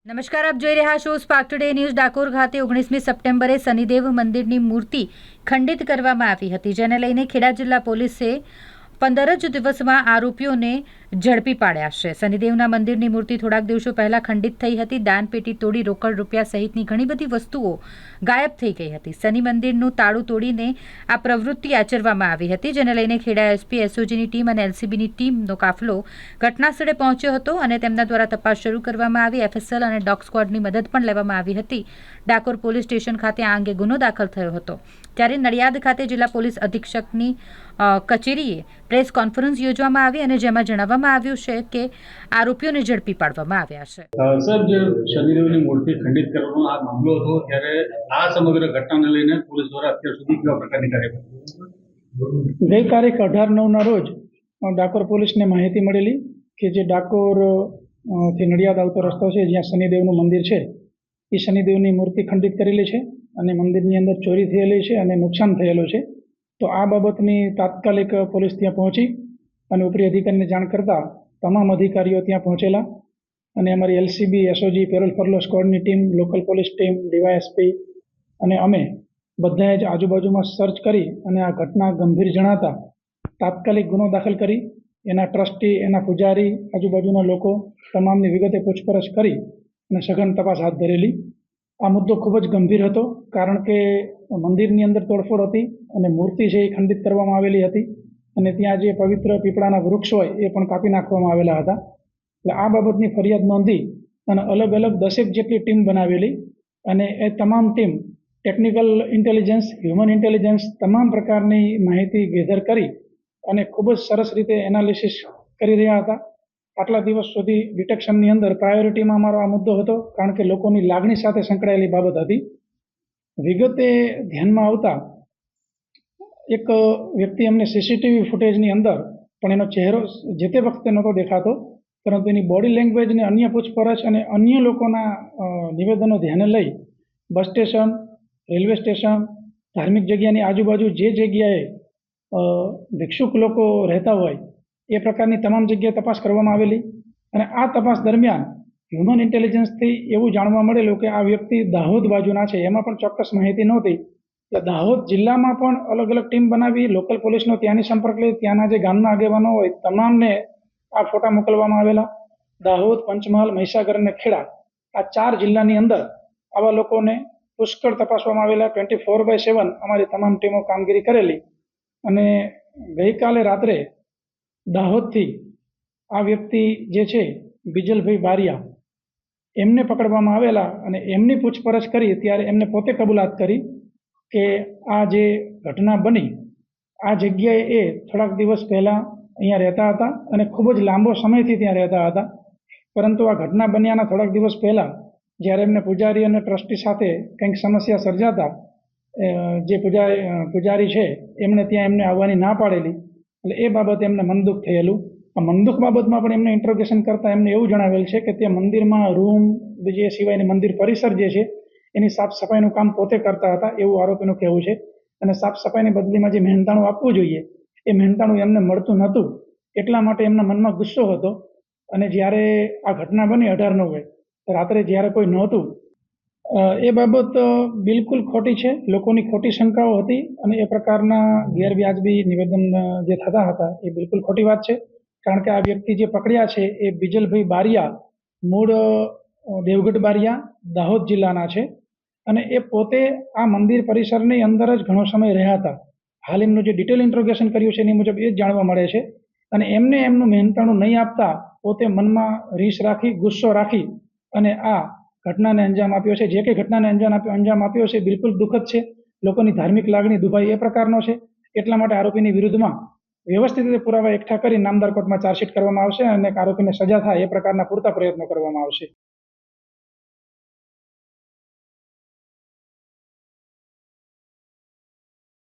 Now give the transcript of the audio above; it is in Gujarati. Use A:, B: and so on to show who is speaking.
A: નમસ્કાર, આપ જોઈ રહ્યા છો સ્પાર્ક ટુડે ન્યૂઝ. ડાકોર ખાતે 19મી સપ્ટેમ્બરે શનિદેવ મંદિરની મૂર્તિ ખંડિત કરવામાં આવી હતી, જેને લઈને ખેડા જિલ્લા પોલીસે 15 જ દિવસમાં આરોપીઓને ઝડપી પાડ્યા છે. શનિદેવના મંદિરની મૂર્તિ થોડાક દિવસો પહેલા ખંડિત થઈ હતી. દાનપેટી તોડી રોકડ રૂપિયા સહિતની ઘણી બધી વસ્તુઓ ગાયબ થઈ ગઈ હતી. શનિ મંદિરનું તાળું તોડીને આ પ્રવૃત્તિ આચરવામાં આવી હતી, જેને લઈને ખેડા એસપી, એસઓજીની ટીમ અને એલસીબીની ટીમનો કાફલો ઘટનાસ્થળે પહોંચ્યો હતો અને તેમના દ્વારા તપાસ શરૂ કરવામાં આવી. એફએસએલ અને ડોગ સ્ક્વોડની મદદ પણ લેવામાં આવી હતી. ડાકોર પોલીસ સ્ટેશન ખાતે આ અંગે ગુનો દાખલ થયો હતો. ત્યારે નડિયાદ ખાતે જિલ્લા પોલીસ અધિક્ષકની કચેરીએ પ્રેસ કોન્ફરન્સ યોજવામાં આવી અને જેમાં જણાવવામાં આવ્યું છે કે આરોપીઓને ઝડપી પાડવામાં આવ્યા છે.
B: સર, જે શનિદેવની મૂર્તિ ખંડિત કરવાનો આ મામલો હતો, ત્યારે આ સમગ્ર ઘટનાને લઈને પોલીસ દ્વારા અત્યાર સુધી કેવા પ્રકારની કાર્યવાહી?
C: ગઈ તારીખ 18/9ના રોજ ડાકોર પોલીસને માહિતી મળેલી કે જે ડાકોર થી નડિયાદ આવતો રસ્તો છે, જ્યાં શનિદેવનું મંદિર છે, એ શનિદેવની મૂર્તિ ખંડિત કરેલી છે અને મંદિરની અંદર ચોરી થયેલી છે અને નુકસાન થયેલું છે. તો આ બાબતની તાત્કાલિક પોલીસ ત્યાં પહોંચી અને ઉપરી અધિકારીને જાણ કરતાં તમામ અધિકારીઓ ત્યાં પહોંચેલા અને અમારી એલસીબી, એસઓજી, પેરોલ ફરલો સ્ક્વોડની team, local police team, DySP અને અમે બધાએ જ આજુબાજુમાં સર્ચ કરી અને આ ઘટના ગંભીર જણાતા તાત્કાલિક ગુનો દાખલ કરી એના ટ્રસ્ટી, એના પૂજારી, આજુબાજુના લોકો તમામની વિગતે પૂછપરછ કરી અને સઘન તપાસ હાથ ધરેલી. આ મુદ્દો ખૂબ જ ગંભીર હતો, કારણ કે મંદિરની અંદર તોડફોડ હતી અને મૂર્તિ છે એ ખંડિત કરવામાં આવેલી હતી અને ત્યાં જે પવિત્ર પીપળાના વૃક્ષ હોય એ પણ કાપી નાખવામાં આવેલા હતા. એટલે આ બાબતની ફરિયાદ નોંધી અને અલગ અલગ 10 જેટલી ટીમ બનાવેલી અને એ તમામ team technical intelligence, human intelligence, તમામ પ્રકારની માહિતી ગેધર કરી અને ખૂબ જ સરસ રીતે એનાલિસિસ કરી રહ્યા હતા. આટલા દિવસ સુધી ડિટેક્શનની અંદર પ્રાયોરિટીમાં અમારો આ મુદ્દો હતો, કારણ કે લોકોની લાગણી સાથે સંકળાયેલી બાબત હતી. વિગતે ધ્યાનમાં આવતા એક વ્યક્તિ અમને સીસીટીવી ફૂટેજની અંદર પણ એનો ચહેરો જે તે વખતે નહોતો દેખાતો, પરંતુ એની બોડી લેંગ્વેજ અને અન્ય પૂછપરછ અને અન્ય લોકોના નિવેદનો ધ્યાને લઈ બસ સ્ટેશન, રેલવે સ્ટેશન, ધાર્મિક જગ્યાની આજુબાજુ જે જગ્યાએ ભિક્ષુક લોકો રહેતા હોય એ પ્રકારની તમામ જગ્યાએ તપાસ કરવામાં આવેલી અને આ તપાસ દરમિયાન હ્યુમન ઇન્ટેલિજન્સથી એવું જાણવા મળેલું કે આ વ્યક્તિ દાહોદ બાજુના છે. એમાં પણ ચોક્કસ માહિતી નહોતી. એટલે દાહોદ જિલ્લામાં પણ અલગ અલગ ટીમ બનાવી, લોકલ પોલીસનો ત્યાંની સંપર્ક લઈ ત્યાંના જે ગામના આગેવાનો હોય તમામને આ ફોટા મોકલવામાં આવેલા. દાહોદ, પંચમહાલ, મહીસાગર અને ખેડા, આ 4 જિલ્લાની અંદર આવા લોકોને પુષ્કળ તપાસવામાં આવેલા. 24/7 અમારી તમામ ટીમો કામગીરી કરેલી અને ગઈકાલે રાત્રે દાહોદથી આ વ્યક્તિ જે છે બીજલભાઈ બારિયા, એમને પકડવામાં આવેલા અને એમની પૂછપરછ કરી ત્યારે એમને પોતે કબૂલાત કરી કે આ જે ઘટના બની આ જગ્યાએ એ થોડાક દિવસ પહેલાં અહીંયા રહેતા હતા અને ખૂબ જ લાંબો સમયથી ત્યાં રહેતા હતા. પરંતુ આ ઘટના બન્યાના થોડાક દિવસ પહેલાં જ્યારે એમને પૂજારી અને ટ્રસ્ટી સાથે કંઈક સમસ્યા સર્જાતા જે પૂજારી છે એમણે ત્યાં એમને આવવાની ના પાડેલી, એટલે એ બાબતે એમને મનદુખ થયેલું. આ મનદુખ બાબતમાં પણ એમને ઇન્ટ્રોગેશન કરતાં એમને એવું જણાવેલ છે કે તે મંદિરમાં રૂમ, બીજી એ સિવાયની મંદિર પરિસર જે છે એની સાફ સફાઈનું કામ પોતે કરતા હતા એવું આરોપીનું કહેવું છે. અને સાફ સફાઈની બદલીમાં જે મહેનતાણું આપવું જોઈએ એ મહેનતાણું એમને મળતું નહોતું, એટલા માટે એમના મનમાં ગુસ્સો હતો. અને જ્યારે આ ઘટના બની 18/9 રાત્રે જ્યારે કોઈ નહોતું, એ બાબત બિલકુલ ખોટી છે. લોકોની ખોટી શંકાઓ હતી અને એ પ્રકારના ગેરવ્યાજબી નિવેદન જે થતા હતા એ બિલકુલ ખોટી વાત છે. કારણ કે આ વ્યક્તિ જે પકડ્યા છે એ બીજલભાઈ બારિયા, મૂળ દેવગઢ બારિયા, દાહોદ જિલ્લાના છે અને એ પોતે આ મંદિર પરિસરની અંદર જ ઘણો સમય રહ્યા હતા. હાલ એમનું જે ડિટેલ ઇન્ટ્રોગેશન કર્યું છે એની મુજબ એ જ જાણવા મળે છે. અને એમને એમનું મહેનતાણું નહીં આપતા પોતે મનમાં રીસ રાખી, ગુસ્સો રાખી અને આ ઘટનાને અંજામ આપ્યો છે. જે કંઈ ઘટનાને અંજામ આપ્યો છે બિલકુલ દુઃખદ છે. લોકોની ધાર્મિક લાગણી દુભાઈ એ પ્રકારનો છે. એટલા માટે આરોપીની વિરુદ્ધમાં વ્યવસ્થિત રીતે પુરાવા એકઠા કરી નામદાર કોર્ટમાં ચાર્જશીટ કરવામાં આવશે અને આરોપીને સજા થાય એ પ્રકારના પૂરતા પ્રયત્નો કરવામાં આવશે.